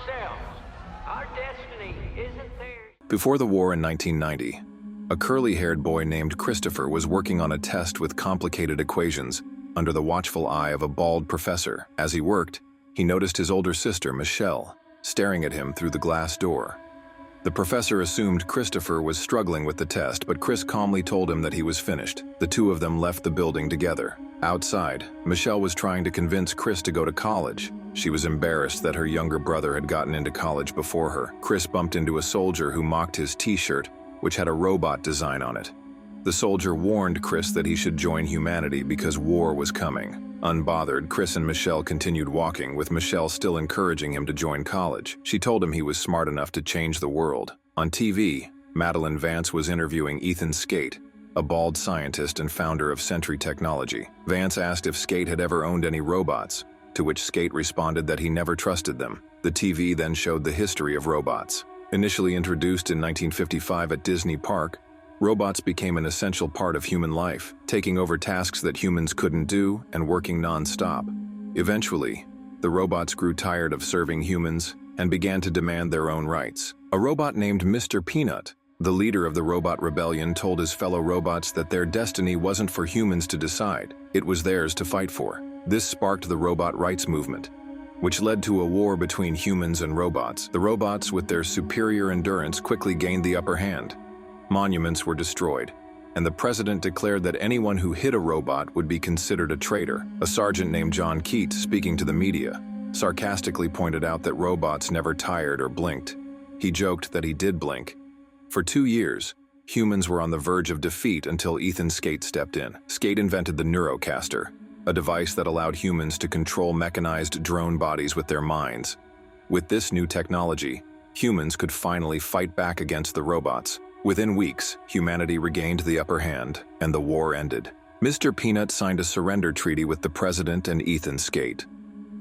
ourselves. Our destiny isn't theirs. Before the war in 1990, a curly-haired boy named Christopher was working on a test with complicated equations under the watchful eye of a bald professor. As he worked, he noticed his older sister, Michelle, staring at him through the glass door. The professor assumed Christopher was struggling with the test, but Chris calmly told him that he was finished. The two of them left the building together. Outside, Michelle was trying to convince Chris to go to college. She was embarrassed that her younger brother had gotten into college before her. Chris bumped into a soldier who mocked his t-shirt, which had a robot design on it. The soldier warned Chris that he should join humanity because war was coming. Unbothered, Chris and Michelle continued walking, with Michelle still encouraging him to join college. She told him he was smart enough to change the world. On TV, Madeline Vance was interviewing Ethan Skate, a bald scientist and founder of Sentry Technology. Vance asked if Skate had ever owned any robots, to which Skate responded that he never trusted them. The TV then showed the history of robots. Initially introduced in 1955 at Disney Park, robots became an essential part of human life, taking over tasks that humans couldn't do and working non-stop. Eventually, the robots grew tired of serving humans and began to demand their own rights. A robot named Mr. Peanut, the leader of the robot rebellion, told his fellow robots that their destiny wasn't for humans to decide, it was theirs to fight for. This sparked the robot rights movement, which led to a war between humans and robots. The robots, with their superior endurance, quickly gained the upper hand. Monuments were destroyed, and the president declared that anyone who hit a robot would be considered a traitor. A sergeant named John Keats, speaking to the media, sarcastically pointed out that robots never tired or blinked. He joked that he did blink. For 2 years, humans were on the verge of defeat until Ethan Skate stepped in. Skate invented the Neurocaster, a device that allowed humans to control mechanized drone bodies with their minds. With this new technology, humans could finally fight back against the robots. Within weeks, humanity regained the upper hand, and the war ended. Mr. Peanut signed a surrender treaty with the president and Ethan Skate.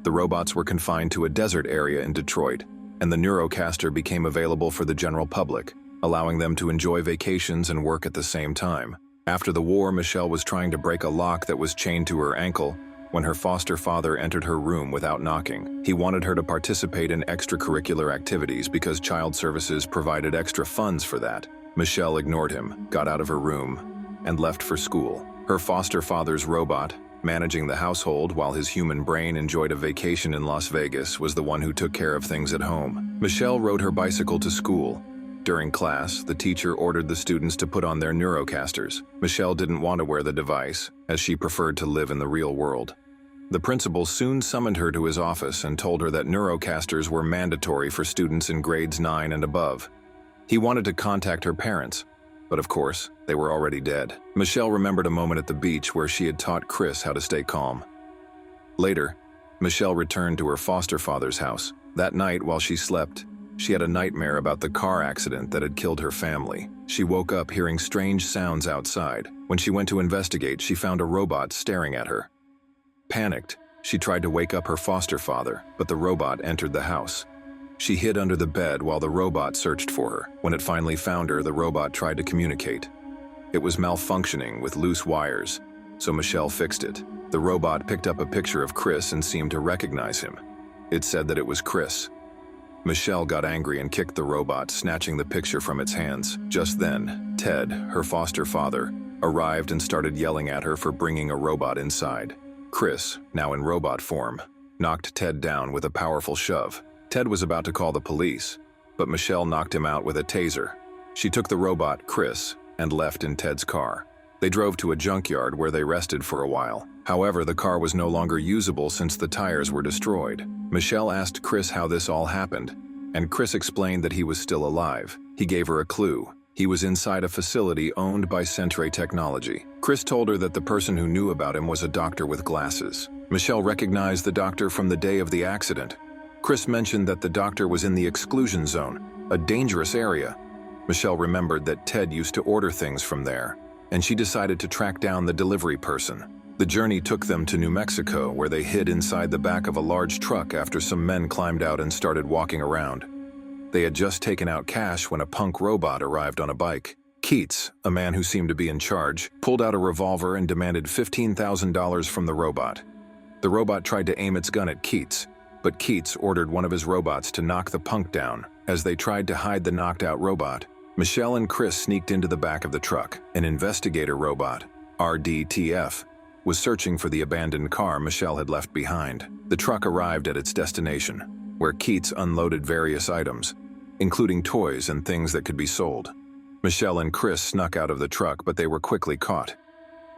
The robots were confined to a desert area in Detroit, and the Neurocaster became available for the general public, allowing them to enjoy vacations and work at the same time. After the war, Michelle was trying to break a lock that was chained to her ankle when her foster father entered her room without knocking. He wanted her to participate in extracurricular activities because child services provided extra funds for that. Michelle ignored him, got out of her room, and left for school. Her foster father's robot, managing the household while his human brain enjoyed a vacation in Las Vegas, was the one who took care of things at home. Michelle rode her bicycle to school. During class, the teacher ordered the students to put on their Neurocasters. Michelle didn't want to wear the device, as she preferred to live in the real world. The principal soon summoned her to his office and told her that Neurocasters were mandatory for students in grades 9 and above. He wanted to contact her parents, but of course, they were already dead. Michelle remembered a moment at the beach where she had taught Chris how to stay calm. Later, Michelle returned to her foster father's house. That night, while she slept, she had a nightmare about the car accident that had killed her family. She woke up hearing strange sounds outside. When she went to investigate, she found a robot staring at her. Panicked, she tried to wake up her foster father, but the robot entered the house. She hid under the bed while the robot searched for her. When it finally found her, the robot tried to communicate. It was malfunctioning with loose wires, so Michelle fixed it. The robot picked up a picture of Chris and seemed to recognize him. It said that it was Chris. Michelle got angry and kicked the robot, snatching the picture from its hands. Just then, Ted, her foster father, arrived and started yelling at her for bringing a robot inside. Chris, now in robot form, knocked Ted down with a powerful shove. Ted was about to call the police, but Michelle knocked him out with a taser. She took the robot, Chris, and left in Ted's car. They drove to a junkyard where they rested for a while. However, the car was no longer usable since the tires were destroyed. Michelle asked Chris how this all happened, and Chris explained that he was still alive. He gave her a clue. He was inside a facility owned by Sentry Technology. Chris told her that the person who knew about him was a doctor with glasses. Michelle recognized the doctor from the day of the accident. Chris mentioned that the doctor was in the exclusion zone, a dangerous area. Michelle remembered that Ted used to order things from there, and she decided to track down the delivery person. The journey took them to New Mexico, where they hid inside the back of a large truck after some men climbed out and started walking around. They had just taken out cash when a punk robot arrived on a bike. Keats, a man who seemed to be in charge, pulled out a revolver and demanded $15,000 from the robot. The robot tried to aim its gun at Keats, but Keats ordered one of his robots to knock the punk down. As they tried to hide the knocked-out robot, Michelle and Chris sneaked into the back of the truck. An investigator robot, RDTF, was searching for the abandoned car Michelle had left behind. The truck arrived at its destination, where Keats unloaded various items, including toys and things that could be sold. Michelle and Chris snuck out of the truck, but they were quickly caught.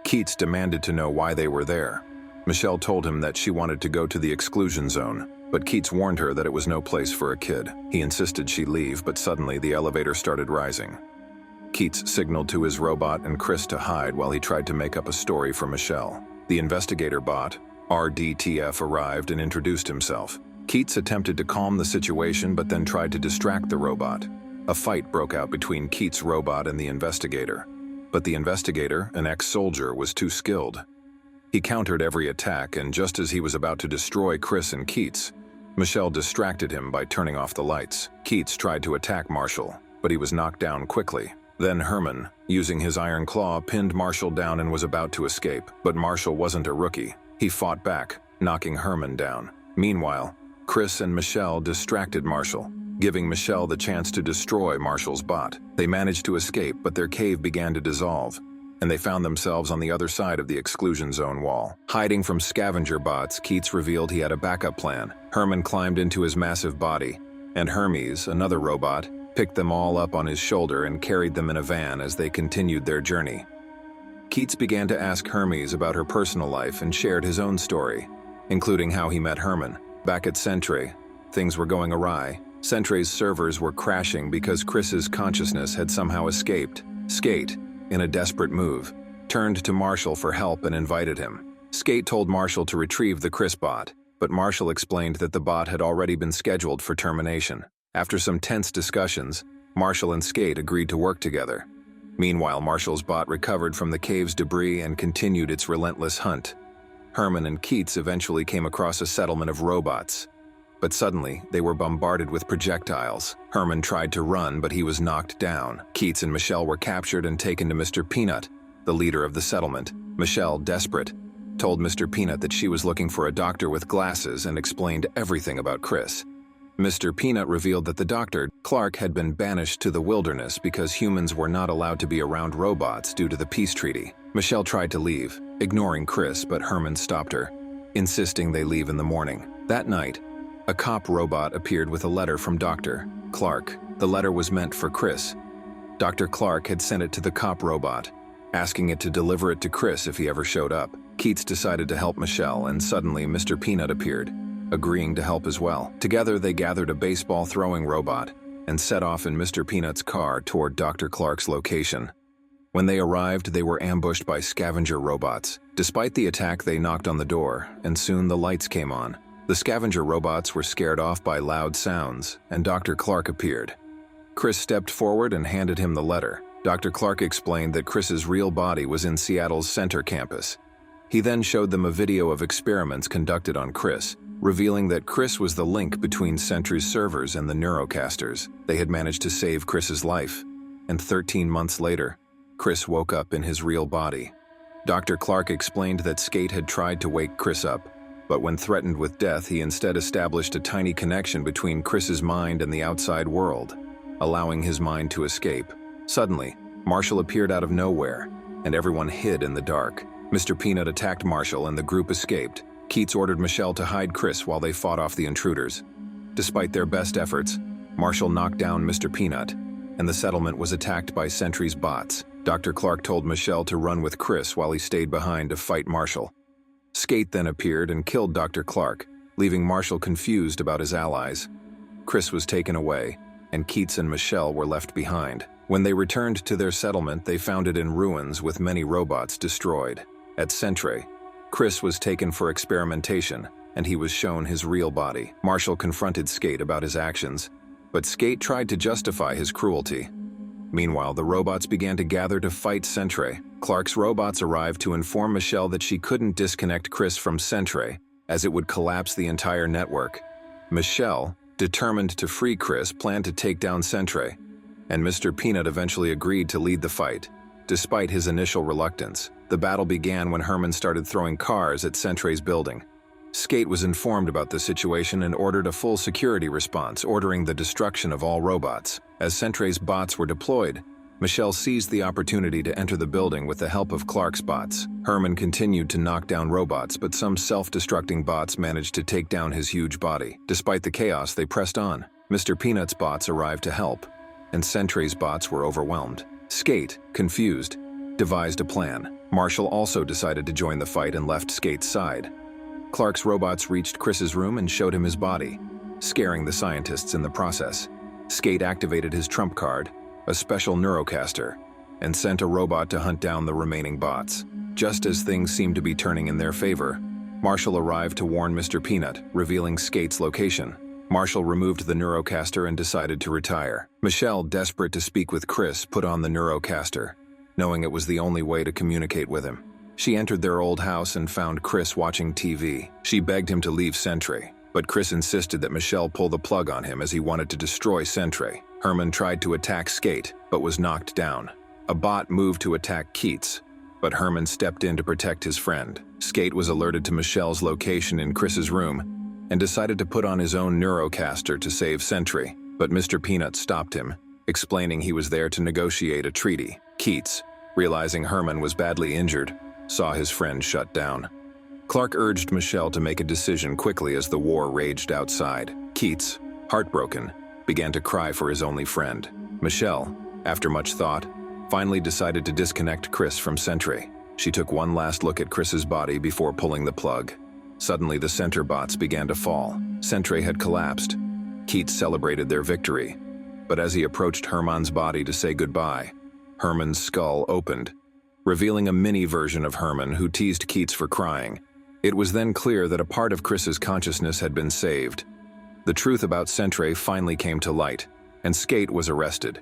Keats demanded to know why they were there. Michelle told him that she wanted to go to the exclusion zone, but Keats warned her that it was no place for a kid. He insisted she leave, but suddenly the elevator started rising. Keats signaled to his robot and Chris to hide while he tried to make up a story for Michelle. The investigator bot, RDTF, arrived and introduced himself. Keats attempted to calm the situation but then tried to distract the robot. A fight broke out between Keats' robot and the investigator. But the investigator, an ex-soldier, was too skilled. He countered every attack, and just as he was about to destroy Chris and Keats, Michelle distracted him by turning off the lights. Keats tried to attack Marshall, but he was knocked down quickly. Then Herman, using his iron claw, pinned Marshall down and was about to escape. But Marshall wasn't a rookie. He fought back, knocking Herman down. Meanwhile, Chris and Michelle distracted Marshall, giving Michelle the chance to destroy Marshall's bot. They managed to escape, but their cave began to dissolve, and they found themselves on the other side of the exclusion zone wall. Hiding from scavenger bots, Keats revealed he had a backup plan. Herman climbed into his massive body, and Hermes, another robot, picked them all up on his shoulder and carried them in a van as they continued their journey. Keats began to ask Hermes about her personal life and shared his own story, including how he met Herman. Back at Sentry, things were going awry. Sentry's servers were crashing because Chris's consciousness had somehow escaped. Skate, in a desperate move, turned to Marshall for help and invited him. Skate told Marshall to retrieve the Chris bot, but Marshall explained that the bot had already been scheduled for termination. After some tense discussions, Marshall and Skate agreed to work together. Meanwhile, Marshall's bot recovered from the cave's debris and continued its relentless hunt. Herman and Keats eventually came across a settlement of robots, but suddenly they were bombarded with projectiles. Herman tried to run, but he was knocked down. Keats and Michelle were captured and taken to Mr. Peanut, the leader of the settlement. Michelle, desperate, told Mr. Peanut that she was looking for a doctor with glasses and explained everything about Chris. Mr. Peanut revealed that the doctor, Clark, had been banished to the wilderness because humans were not allowed to be around robots due to the peace treaty. Michelle tried to leave, ignoring Chris, but Herman stopped her, insisting they leave in the morning. That night, a cop robot appeared with a letter from Dr. Clark. The letter was meant for Chris. Dr. Clark had sent it to the cop robot, asking it to deliver it to Chris if he ever showed up. Keats decided to help Michelle, and suddenly Mr. Peanut appeared, agreeing to help as well. Together they gathered a baseball-throwing robot and set off in Mr. Peanut's car toward Dr. Clark's location. When they arrived, they were ambushed by scavenger robots. Despite the attack, they knocked on the door, and soon the lights came on. The scavenger robots were scared off by loud sounds, and Dr. Clark appeared. Chris stepped forward and handed him the letter. Dr. Clark explained that Chris's real body was in Seattle's Center campus. He then showed them a video of experiments conducted on Chris, revealing that Chris was the link between Sentry's servers and the Neurocasters. They had managed to save Chris's life, and 13 months later, Chris woke up in his real body. Dr. Clark explained that Skate had tried to wake Chris up, but when threatened with death, he instead established a tiny connection between Chris's mind and the outside world, allowing his mind to escape. Suddenly, Marshall appeared out of nowhere, and everyone hid in the dark. Mr. Peanut attacked Marshall and the group escaped. Keats ordered Michelle to hide Chris while they fought off the intruders. Despite their best efforts, Marshall knocked down Mr. Peanut, and the settlement was attacked by Sentry's bots. Dr. Clark told Michelle to run with Chris while he stayed behind to fight Marshall. Skate then appeared and killed Dr. Clark, leaving Marshall confused about his allies. Chris was taken away, and Keats and Michelle were left behind. When they returned to their settlement, they found it in ruins with many robots destroyed. At Sentry, Chris was taken for experimentation, and he was shown his real body. Marshall confronted Skate about his actions, but Skate tried to justify his cruelty. Meanwhile, the robots began to gather to fight Sentry. Clark's robots arrived to inform Michelle that she couldn't disconnect Chris from Sentry, as it would collapse the entire network. Michelle, determined to free Chris, planned to take down Sentry, and Mr. Peanut eventually agreed to lead the fight. Despite his initial reluctance, the battle began when Herman started throwing cars at Sentry's building. Skate was informed about the situation and ordered a full security response, ordering the destruction of all robots. As Sentry's bots were deployed, Michelle seized the opportunity to enter the building with the help of Clark's bots. Herman continued to knock down robots, but some self-destructing bots managed to take down his huge body. Despite the chaos, they pressed on. Mr. Peanut's bots arrived to help, and Sentry's bots were overwhelmed. Skate, confused, devised a plan. Marshall also decided to join the fight and left Skate's side. Clark's robots reached Chris's room and showed him his body, scaring the scientists in the process. Skate activated his trump card, a special neurocaster, and sent a robot to hunt down the remaining bots. Just as things seemed to be turning in their favor, Marshall arrived to warn Mr. Peanut, revealing Skate's location. Marshall removed the neurocaster and decided to retire. Michelle, desperate to speak with Chris, put on the neurocaster, knowing it was the only way to communicate with him. She entered their old house and found Chris watching TV. She begged him to leave Sentry, but Chris insisted that Michelle pull the plug on him as he wanted to destroy Sentry. Herman tried to attack Skate, but was knocked down. A bot moved to attack Keats, but Herman stepped in to protect his friend. Skate was alerted to Michelle's location in Chris's room and decided to put on his own neurocaster to save Sentry, but Mr. Peanut stopped him, explaining he was there to negotiate a treaty. Keats, realizing Herman was badly injured, saw his friend shut down. Clark urged Michelle to make a decision quickly as the war raged outside. Keats, heartbroken, began to cry for his only friend. Michelle, after much thought, finally decided to disconnect Chris from Sentry. She took one last look at Chris's body before pulling the plug. Suddenly, the center bots began to fall. Sentry had collapsed. Keats celebrated their victory, but as he approached Herman's body to say goodbye, Herman's skull opened, revealing a mini version of Herman who teased Keats for crying. It was then clear that a part of Chris's consciousness had been saved. The truth about Sentry finally came to light, and Skate was arrested.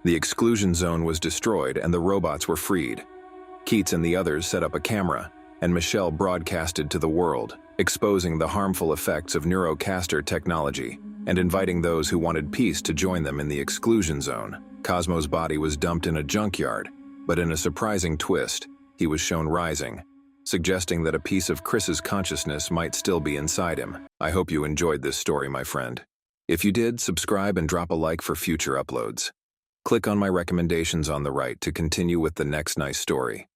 The exclusion zone was destroyed and the robots were freed. Keats and the others set up a camera, and Michelle broadcasted to the world, exposing the harmful effects of neurocaster technology and inviting those who wanted peace to join them in the exclusion zone. Cosmo's body was dumped in a junkyard, but in a surprising twist, he was shown rising, suggesting that a piece of Chris's consciousness might still be inside him. I hope you enjoyed this story, my friend. If you did, subscribe and drop a like for future uploads. Click on my recommendations on the right to continue with the next nice story.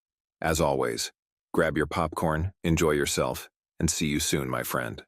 As always, grab your popcorn, enjoy yourself, and see you soon, my friend.